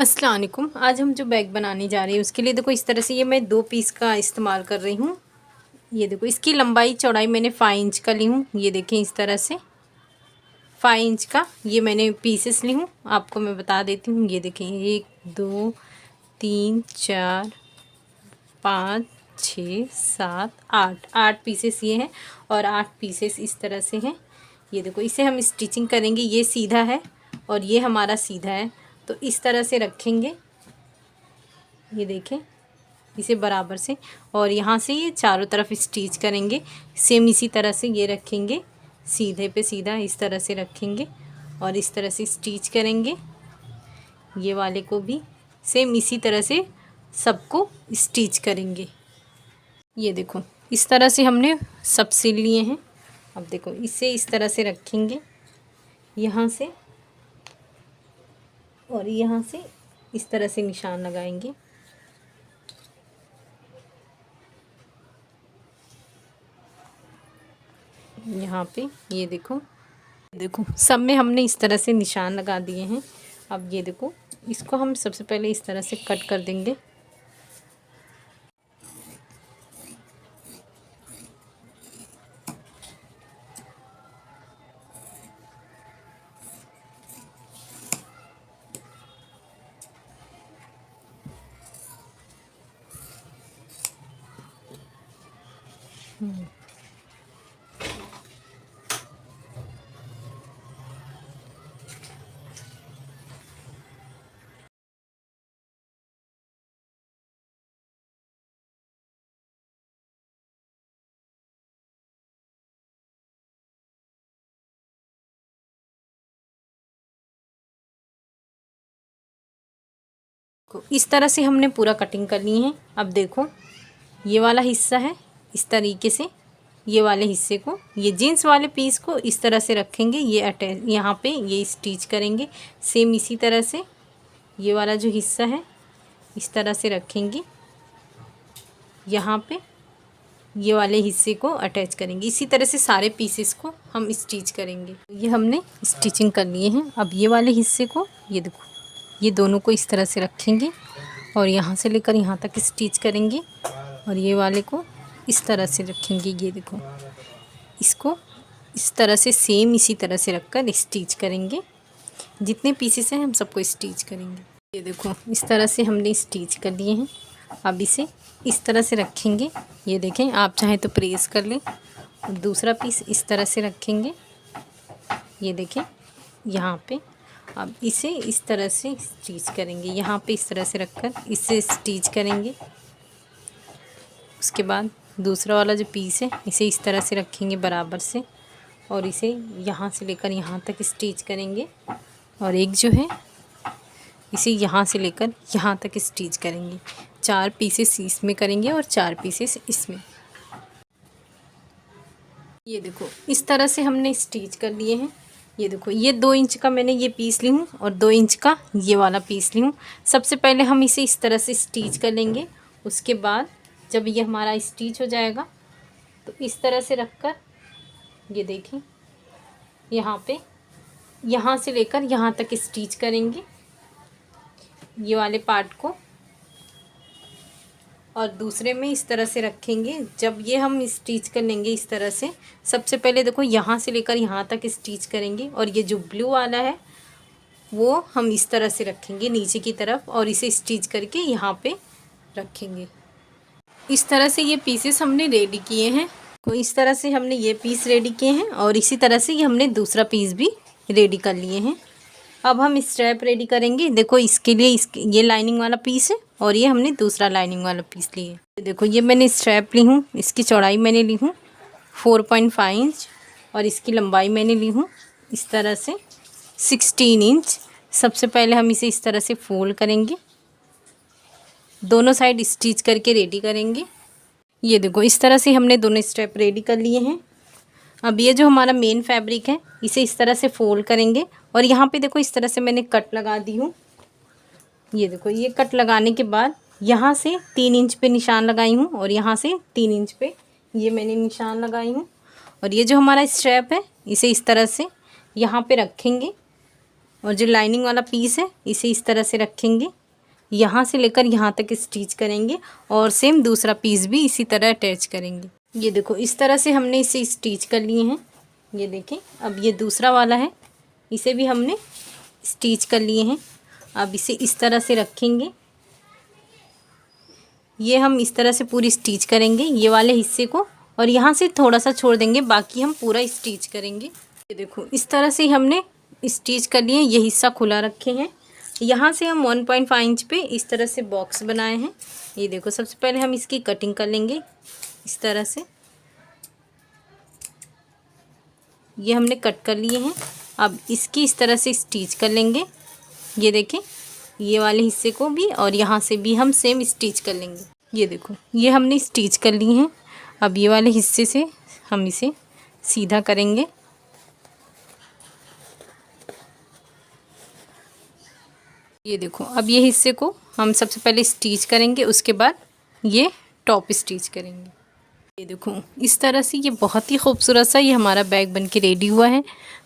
अस्सलाम वालेकुम। आज हम जो बैग बनाने जा रहे हैं उसके लिए देखो इस तरह से ये मैं 2 पीस का इस्तेमाल कर रही हूँ। ये देखो इसकी लंबाई चौड़ाई मैंने 5 इंच का ली हूँ। ये देखें इस तरह से 5 इंच का ये मैंने पीसेस ली हूँ। आपको मैं बता देती हूँ। ये देखें 1 2 3 4 5 6 7 8 पीसेस ये हैं और 8 पीसेस इस तरह से हैं। ये देखो इसे हम स्टिचिंग करेंगे। ये सीधा है और ये हमारा सीधा है, तो इस तरह से रखेंगे। ये देखें इसे बराबर से और यहाँ से ये चारों तरफ स्टिच करेंगे। सेम इसी तरह से ये रखेंगे, सीधे पे सीधा इस तरह से रखेंगे और इस तरह से स्टिच करेंगे। ये वाले को भी सेम इसी तरह से सबको स्टिच करेंगे। ये देखो इस तरह से हमने सब सिल लिए हैं। अब देखो इसे इस तरह से रखेंगे, यहाँ से और यहाँ से इस तरह से निशान लगाएंगे। यहाँ पे ये देखो सब में हमने इस तरह से निशान लगा दिए हैं। अब ये देखो इसको हम सबसे पहले इस तरह से कट कर देंगे। इस तरह से हमने पूरा कटिंग कर ली है। अब देखो ये वाला हिस्सा है, इस तरीके से ये वाले हिस्से को, ये जीन्स वाले पीस को इस तरह से रखेंगे। ये अटैच यहाँ पे ये स्टिच करेंगे। सेम इसी तरह से ये वाला जो हिस्सा है इस तरह से रखेंगे। यहाँ पे ये वाले हिस्से को अटैच करेंगे। इसी तरह से सारे पीसेस को हम स्टिच करेंगे। ये हमने स्टिचिंग कर लिए हैं। अब ये वाले हिस्से को ये देखो ये दोनों को इस तरह से रखेंगे और यहाँ से लेकर यहाँ तक स्टिच करेंगे और ये वाले को इस तरह से रखेंगे। ये देखो इसको इस तरह से सेम इसी तरह से रखकर स्टिच करेंगे। जितने पीसेस हैं हम सबको स्टिच करेंगे। ये देखो इस तरह से हमने स्टिच कर लिए हैं। अब इसे इस तरह से रखेंगे। ये देखें आप चाहें तो प्रेस कर लें। दूसरा पीस इस तरह से रखेंगे। ये देखें यहाँ पे। अब इसे इस तरह से स्टिच करेंगे। यहाँ पे इस तरह से रखकर इसे स्टिच करेंगे। उसके बाद दूसरा वाला जो पीस है इसे इस तरह से रखेंगे बराबर से और इसे यहाँ से लेकर यहाँ तक स्टिच करेंगे और एक जो है इसे यहाँ से लेकर यहाँ तक स्टिच करेंगे। 4 पीसेस इसमें करेंगे और 4 पीसेस इसमें। ये देखो इस तरह से हमने स्टिच कर लिए हैं। ये देखो ये 2 इंच का मैंने ये पीस ली हूँ और 2 इंच का ये वाला पीस ली हूँ। सबसे पहले हम इसे इस तरह से स्टिच कर लेंगे। उसके बाद जब ये हमारा स्टिच हो जाएगा तो इस तरह से रखकर ये देखें यहाँ पे यहाँ से लेकर यहाँ तक स्टिच करेंगे ये वाले पार्ट को और दूसरे में इस तरह से रखेंगे। जब ये हम स्टिच कर लेंगे इस तरह से, सबसे पहले देखो यहाँ से लेकर यहाँ तक स्टिच करेंगे और ये जो ब्लू वाला है वो हम इस तरह से रखेंगे नीचे की तरफ और इसे स्टिच करके यहाँ पे रखेंगे। इस तरह से ये पीसेस हमने रेडी किए हैं। तो इस तरह से हमने ये पीस रेडी किए हैं और इसी तरह से ये हमने दूसरा पीस भी रेडी कर लिए हैं। अब हम स्ट्रैप रेडी करेंगे। देखो इसके लिए ये लाइनिंग वाला पीस है और ये हमने दूसरा लाइनिंग वाला पीस लिए। देखो ये मैंने स्ट्रैप ली हूँ। इसकी चौड़ाई मैंने ली हूँ 4.5 इंच और इसकी लंबाई मैंने ली हूँ इस तरह से 16 इंच। सबसे पहले हम इसे इस तरह से फोल्ड करेंगे, दोनों साइड स्टिच करके रेडी करेंगे। ये देखो इस तरह से हमने दोनों स्ट्रैप रेडी कर लिए हैं। अब ये जो हमारा मेन फैब्रिक है इसे इस तरह से फोल्ड करेंगे और यहाँ पे देखो इस तरह से मैंने कट लगा दी हूँ। ये देखो ये कट लगाने के बाद यहाँ से 3 इंच पे निशान लगाई हूँ और यहाँ से 3 इंच पे ये मैंने निशान लगाई हूँ। और ये जो हमारा स्ट्रैप है इसे इस तरह से यहाँ पे रखेंगे और जो लाइनिंग वाला पीस है इसे इस तरह से रखेंगे, यहाँ से लेकर यहाँ तक स्टिच करेंगे और सेम दूसरा पीस भी इसी तरह अटैच करेंगे। ये देखो इस तरह से हमने इसे स्टिच कर लिए हैं। ये देखें, अब ये दूसरा वाला है, इसे भी हमने स्टिच कर लिए हैं। अब इसे इस तरह से रखेंगे, ये हम इस तरह से पूरी स्टिच करेंगे ये वाले हिस्से को, और यहाँ से थोड़ा सा छोड़ देंगे, बाकी हम पूरा स्टिच करेंगे। ये देखो इस तरह से हमने स्टिच कर लिए, ये हिस्सा खुला रखे हैं। यहाँ से हम 1.5 इंच पे इस तरह से बॉक्स बनाए हैं। ये देखो सबसे पहले हम इसकी कटिंग कर लेंगे इस तरह से, ये हमने कट कर लिए हैं। अब इसकी इस तरह से स्टिच कर लेंगे। ये देखें, ये वाले हिस्से को भी और यहाँ से भी हम सेम स्टिच कर लेंगे। ये देखो ये हमने स्टिच कर लिए हैं। अब ये वाले हिस्से से हम इसे सीधा करेंगे। ये देखो अब ये हिस्से को हम सबसे पहले स्टिच करेंगे, उसके बाद ये टॉप स्टिच करेंगे। ये देखो इस तरह से ये बहुत ही खूबसूरत सा ये हमारा बैग बन के रेडी हुआ है।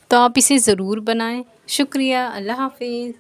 तो आप इसे ज़रूर बनाएं। शुक्रिया, अल्लाह हाफिज़।